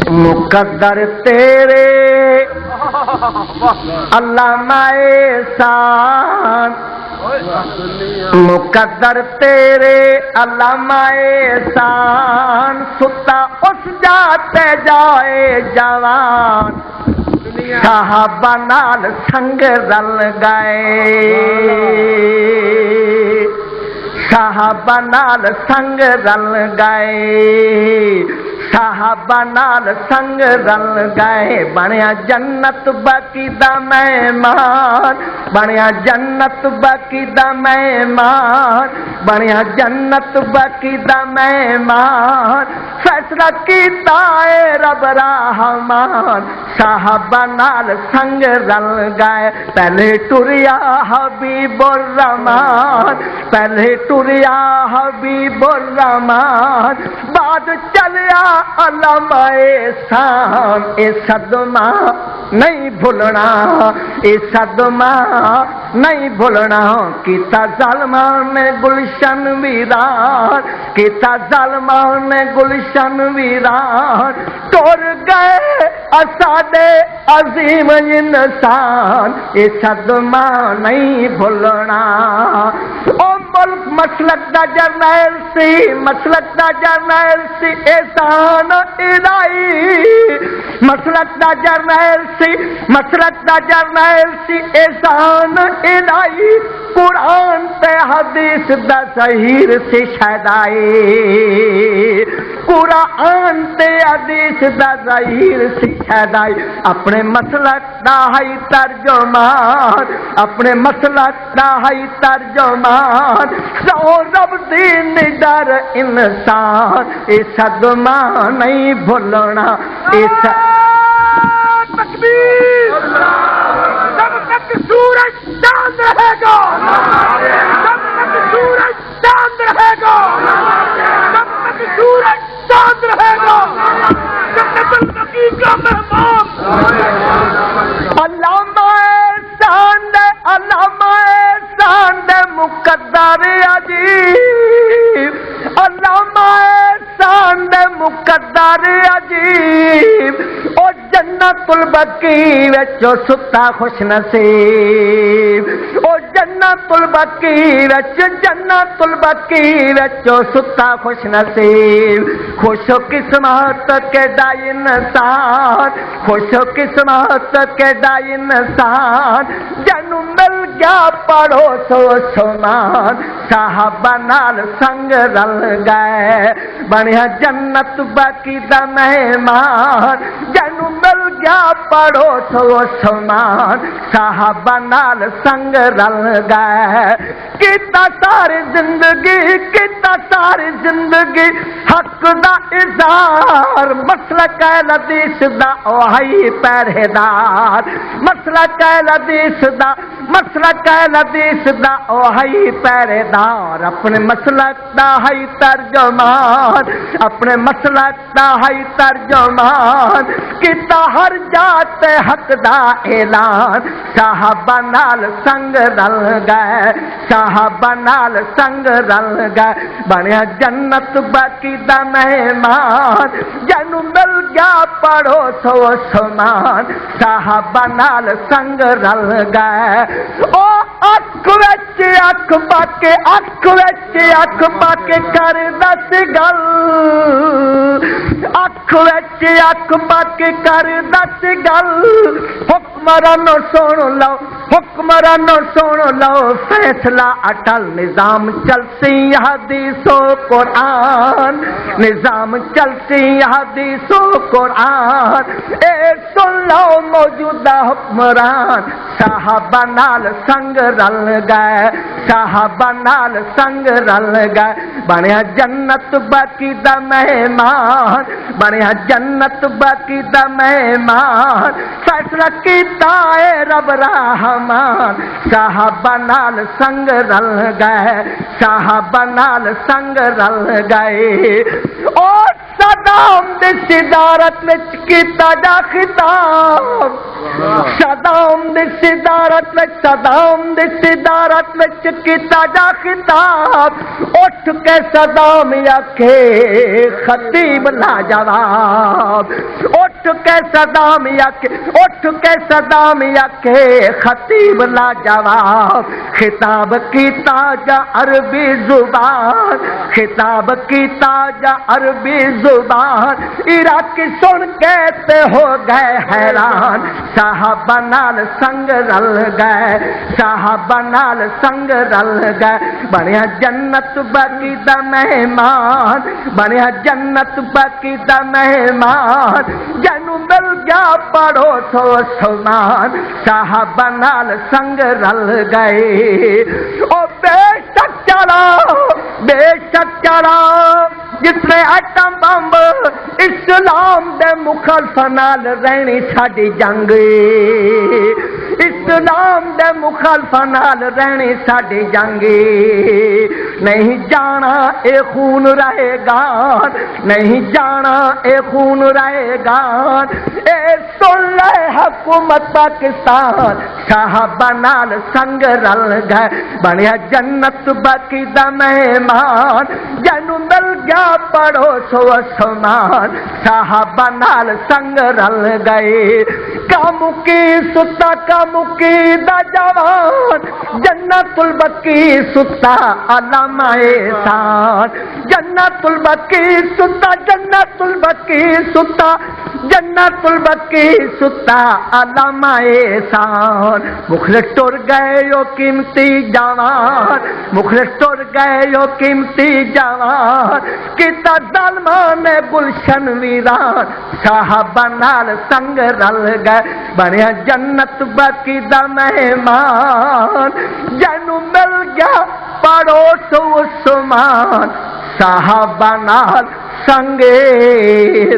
मुकद्दर तेरे अल्लामा एहसान, मुकद्दर तेरे अल्लामा एहसान, सुता उस जाते जाए जवान, साहबा नाल संग रल गए, साहबा नाल संग रल गए, साहबा नाल संग रल गए, बनिया जन्नत बाकी दा मेहमान, बनिया जन्नत बाकी दा मेहमान, बनिया जन्नत बाकी दा मेहमान, फैसला कीता है रब रहमान, साहबा नाल संग रल गए, पहले टुरिया हबीबुर रहमान, पहले टुरिया हबीबुर रहमान, बाद चलिया अल्लामा एहसान, ए सदमा नहीं भूलना, ए सदमा नहीं भूलना, किता जालिमा ने गुलशन वीरान, किता जालिमा ने गुलशन वीरान, टुर गए असादे अजीम इंसान, ए सदमा नहीं भूलना। ओ मुल्क मसलक दा जरनैल सी, मसलक दा जरनैल सी एहसान इलाही, मसलक दा जरनैल सी, मसलक दा जरनैल सी एहसान इलाही, कुरान ते हदीस दा ज़हीर सी शहदाई, कुरान ते हदीस दा ज़हीर सी शहदाई, अपने मसलक दा है तर्जुमान, अपने मसलक दा है तर्जुमान, सो रब दी निडर इंसान, ए सदमा नहीं भूलना, तकबीर, जब तक सूरज चांद रहेगा, जब तक सूरज चांद रहेगा, जब तक सूरज चांद रहेगा, जन्नतुल बकी का मेहमान। अल्लामा एहसान दे, अल्लामा एहसान दे मुकद्दर अजीब, अल्लामा एहसान दे मुकद्दर अजीब, ओ जन्नतुल बकी विच सुता खुश नसीब, ओ जन्नतुल बकी विच, जन्नतुल बकी विच सुता खुश नसीब, खुशो किस्मत केड़ा इंसान, खुशो किस्मत केड़ा इंसान, जनु मिल गया पढ़ो सो सुमान, साहबा नाल संग रल गए, बनिया जन्नत बाकी दा मेहमान, जनु मिल गया पढ़ो सो सुमान, साहबा नाल संग रल गए, किता सारी जिंदगी, किता सारी जिंदगी हक दा इज़हार, मसलक हदीस दा ओ है पहरेदार, मसलक हदीस दा, मसलक हदीस दा ओ है पहरेदार, अपने मसलक दा है तर्जुमान, अपने मसलक दा है तर्जुमान, किता हर जात हक दा ऐलान, साहबा नाल संग रल गए, साहबा नाल संग रल गए, बनिया जन्नत बाकी दा मेहमान, जनु मिल गया पढ़ो सो समान, साहबा नाल संग रल गए, ओ अख विच अख पाके, अख विच अख पाके कर दस गल, अख विच अख पाके कर दस गल, हुक्मरानो सुन लो, हुक्मरानो सुन लो, फैसला अटल, निजाम चलसी हदीसो कुरान, निजाम चलसी हदीसो कुरान, ए सुन लो मौजूदा हुक्मरान, साहबा नाल संग रल गए, साहबा नाल संग रल गए, बनिया जन्नत बाकी दा मेहमान, बनिया जन्नत बाकी दा मेहमान, फैसला कीता है रब रहमान, साहबा नाल संग रल गए, साहबा नाल संग रल गए, ओ सदाम दे सिदारत विच कीता जा खिताब सदाम दे सिदारत विच सदाम दे सिदारत विच कीता जा खिताब उठ के सदाम आखे खतीब ला जवाब उठ के सदाम आखे उठ के सदाम आखे खतीब ला जवाब खिताब कीता जा अरबी जुबान खिताब कीता जा अरबी जुबान इराकी सुन के ते हो गए हैरान साहबा नाल संग रल गए साहबा नाल संग रल गए बनिया जन्नत बाकी दा मेहमान बनिया जन्नत बाकी दा मेहमान जनु मिल गया पढ़ो सो समान साहबा नाल संग रल गए ओ बेशक चला जितने आटम बंब इस्लाम दे मुखालफा नाल रहनी साडी जंग इस्लाम दे मुखालफा नाल रहनी साडी जंग नहीं जाना ए खून रहेगा नहीं जाना ए खून रहेगा ए सुन ले हुकूमत पाकिस्तान साहबा नाल संग रल गए बनिया जन्नत बाकी दा मेहमान जनु मिल गया पढ़ो सो समान साहबा नाल संग रल गए कामुकी सुता कामुकी दा जवान जन्नतुल बकी सुता अलामा एहसान जन्नतुल बकी सुता जन्नतुल बकी सुता जन्नतुल बकी सुता अलामा एहसान मुखलिस टुर गए यो कीमती जवान मुखलिस टुर गए यो कीमती जवान किता ज़ालिमा ने गुलशन वीरान साहबा नाल संग रल गए बनिया जन्नत बाकी दा मेहमान जनु मिल गया पड़ोस उस्मान साहबा नाल संगे